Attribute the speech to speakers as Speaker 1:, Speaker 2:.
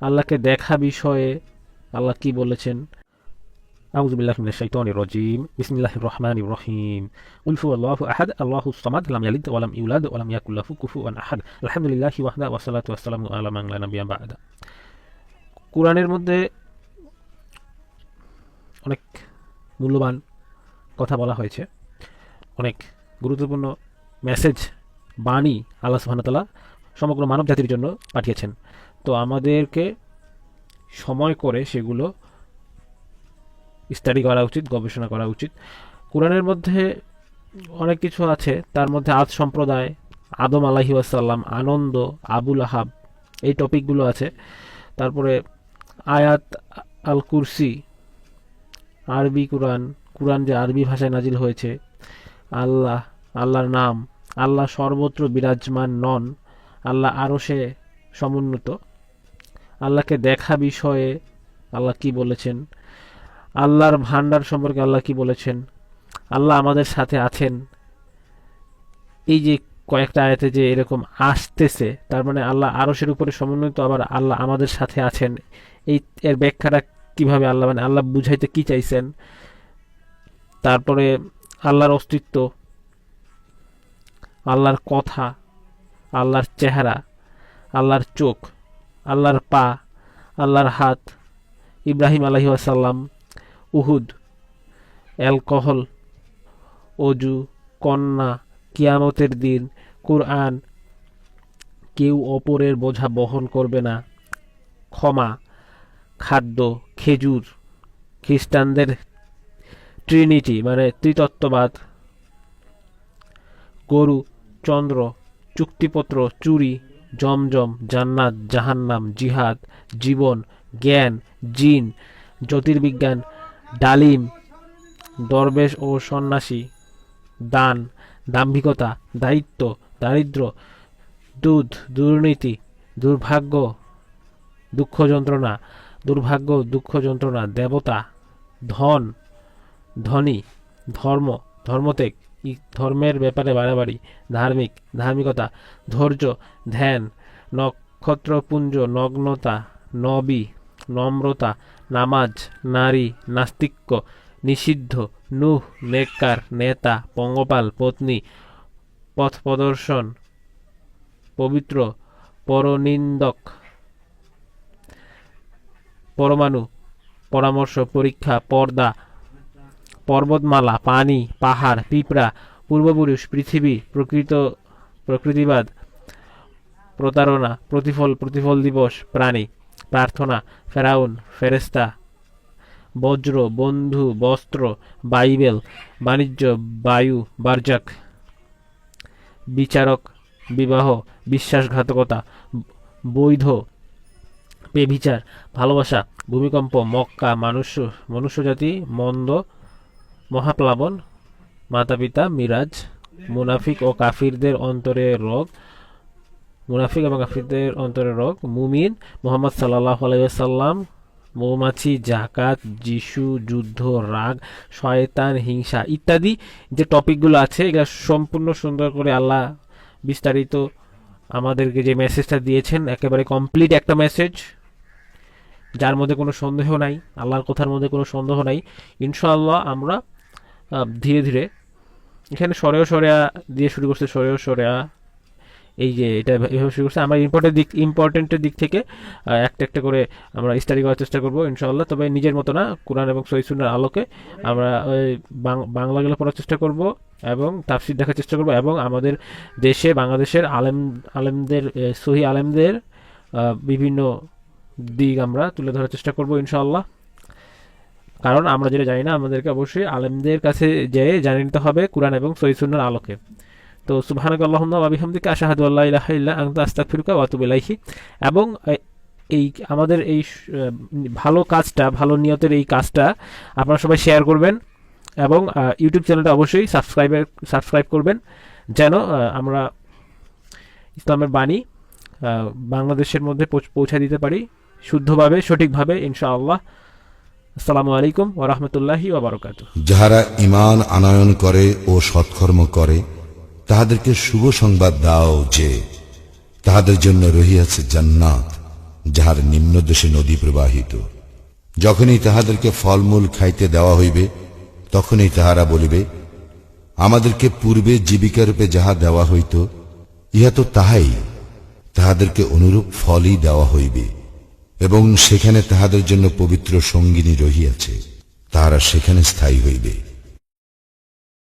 Speaker 1: আল্লাহকে দেখা বিষয়ে আল্লাহ কি বলেছেন? আউযু বিল্লাহি মিনাশ শাইতানির রাজীম। বিসমিল্লাহির রহমানির রহিম। কুল হুয়াল্লাহু আহাদ, আল্লাহুস সামাদ, লাম ইয়ালিদ ওয়া লাম ইউলাদ ওয়া লাম ইয়াকুল লাহু কুফুওয়ান আহাদ। আলহামদুলিল্লাহি ওয়াহদা ওয়া সসালাতু ওয়াসসালামু আলা মান লা নাবিয়্যা বা'দা। কুরআনের মধ্যে অনেক মূল্যবান কথা বলা হয়েছে, অনেক গুরুত্বপূর্ণ মেসেজ, বাণী আল্লাহ সুবহানাহু ওয়া তাআলা সমগ্র মানব জাতির জন্য পাঠিয়েছেন। তো আমাদেরকে সময় করে সেগুলো স্টাডি করা উচিত, গবেষণা করা উচিত। কোরআনের মধ্যে অনেক কিছু আছে, তার মধ্যে আদ সম্প্রদায়, আদম আলাইহিস সালাম, আনন্দ, আবুল আহাব, এই টপিকগুলো আছে। তারপরে আয়াত আল কুরসি, আরবি কোরআন, কোরআন যে আরবি ভাষায় নাজিল হয়েছে, আল্লাহ, আল্লাহর নাম, আল্লাহ সর্বত্র বিরাজমান নন, আল্লাহ আরশে সমুন্নত, আল্লাহকে দেখা বিষয়ে আল্লাহ কি বলেছেন, আল্লাহর ভান্ডার সম্পর্কে আল্লাহ কি বলেছেন, আল্লাহ আমাদের সাথে আছেন। এই যে কয়েকটা আয়াতে যে এরকম আসতেছে, তার মানে আল্লাহ আরশের উপরে সমন্বিত, আবার আল্লাহ আমাদের সাথে আছেন। এই এর ব্যাখ্যাটা কিভাবে আল্লাহ, মানে আল্লাহ বুঝাইতে কি চাইছেন? তারপরে আল্লাহর অস্তিত্ব, আল্লাহর কথা, আল্লাহর চেহারা, আল্লাহর চোখ, আল্লাহর পা, আল্লাহর হাত, ইব্রাহিম আলাইহিস সালাম, উহুদ, অ্যালকোহল, অজু, কন্যা, কিয়ামতের দিন, কুরআন, কেউ অপরের বোঝা বহন করবে না, ক্ষমা, খাদ্য, খেজুর, খ্রিস্টানদের ট্রিনিটি মানে ত্রিতত্ত্ববাদ, গরু, চন্দ্র, চুক্তিপত্র, চুরি, জমজম, জান্নাত, জাহান্নাম, জিহাদ, জীবন, জ্ঞান, জিন, জ্যোতির্বিজ্ঞান, ডালিম, দরবেশ ও সন্ন্যাসী, দান, দাম্ভিকতা, দায়িত্ব, দারিদ্র, দুধ, দুর্নীতি, দুর্ভাগ্য, দুঃখ যন্ত্রণা, দুর্ভাগ্য, দুঃখ যন্ত্রণা, দেবতা, ধন, ধনী, ধর্ম, ধর্মত্যাগ, ধর্মের ব্যাপারে বাড়াবাড়ি, ধার্মিক, ধার্মিকতা, ধৈর্য, ধ্যান, নক্ষত্রপুঞ্জ, নগ্নতা, নবী, নম্রতা, নামাজ, নারী, নাস্তিক্য, নিষিদ্ধ, নূহ, নেককার, নেতা, পঙ্গপাল, পত্নী, পথ প্রদর্শন, পবিত্র, পরনিন্দক, পরমাণু, পরামর্শ, পরীক্ষা, পর্দা, পর্বতমালা, পানি, পাহাড়, পিঁপড়া, পূর্বপুরুষ, পৃথিবী, প্রকৃতিবাদ, প্রতারণা, প্রতিফল, প্রতিফল দিবস, প্রাণী, প্রার্থনা, ফেরাউন, ফেরেশতা, বজ্র, বন্ধু, বস্ত্র, বাইবেল, বাণিজ্য, বায়ু, বারজাক, বিচারক, বিবাহ, বিশ্বাসঘাতকতা, বৈধ, বেভিচার, ভালোবাসা, ভূমিকম্প, মক্কা, মনুষ্যজাতি, মন্দ, মহাপ্লাবন, মাতাপিতা, মিরাজ, মুনাফিক ও কাফিরদের অন্তরে রোগ, মুনাফিক এবং কাফিরদের অন্তরে রোগ, মুমিন, মুহাম্মদ সাল্লাল্লাহু আলাইহি ওয়াসাল্লাম, মৌমাছি, জাকাত, যিশু, যুদ্ধ, রাগ, শয়তান, হিংসা ইত্যাদি যে টপিকগুলো আছে, এগুলো সম্পূর্ণ সুন্দর করে আল্লাহ বিস্তারিত আমাদেরকে যে মেসেজটা দিয়েছেন, একেবারে কমপ্লিট একটা মেসেজ, যার মধ্যে কোনো সন্দেহ নাই, আল্লাহর কথার মধ্যে কোনো সন্দেহ নাই। ইনশাআল্লাহ আমরা ধীরে ধীরে, এখানে সরেও সরেয়া দিয়ে শুরু করছে, সরেও সরেয়া, এই যে এটা এভাবে শুরু করছে। আমরা ইম্পর্টেন্টের দিক থেকে একটা একটা করে আমরা স্টাডি করার চেষ্টা করবো ইনশাআল্লাহ। তবে নিজের মতো না, কোরআন এবং সহিহ সুন্নাহর আলোকে আমরা বাংলাগুলো পড়ার চেষ্টা করব এবং তাফসীর দেখার চেষ্টা করব, এবং আমাদের দেশে বাংলাদেশের আলেমদের, সহি আলেমদের বিভিন্ন দিক আমরা তুলে ধরার চেষ্টা করব ইনশাআল্লাহ। কারণ আমরা যেটা জানি না, আমাদেরকে অবশ্যই আলেমদের কাছে যেয়ে জানিয়ে নিতে হবে কোরআন এবং সহিহ সুন্নাহর আলোকে। তো সুবহানাকাল্লাহুম্মা ওয়া বিহামদিকা আশহাদু আল্লা ইলাহা ইল্লা আনতা আস্তাগফিরুকা ওয়া আতুবু ইলাইহি। এবং এই আমাদের এই ভালো কাজটা, ভালো নিয়তের এই কাজটা আপনারা সবাই শেয়ার করবেন, এবং ইউটিউব চ্যানেলটা অবশ্যই সাবস্ক্রাইব করবেন, যেন আমরা ইসলামের বাণী বাংলাদেশের মধ্যে পৌঁছে দিতে পারি শুদ্ধভাবে, সঠিকভাবে ইনশাআল্লাহ। আসসালামু আলাইকুম ওয়া রাহমাতুল্লাহি ওয়া বারাকাতুহু।
Speaker 2: যাহারা ঈমান আনয়ন করে ও সৎকর্ম করে, তাহাদেরকে শুভ সংবাদ দাও যে তাহাদের জন্য রহিয়াছে জান্নাত, যাহার নিম্নদেশে নদী প্রবাহিত। যখনই তাহাদেরকে ফলমূল খাইতে দেওয়া হইবে, তখনই তাহারা বলিবে, আমাদেরকে পূর্বে জীবিকারূপে যাহা দেওয়া হইত, ইহা তো তাহাই, তাহাদেরকে অনুরূপ ফলই দেওয়া হইবে, এবং সেখানে তাহাদের জন্য পবিত্র সঙ্গিনী রহিয়াছে, তাহারা সেখানে স্থায়ী হইবে।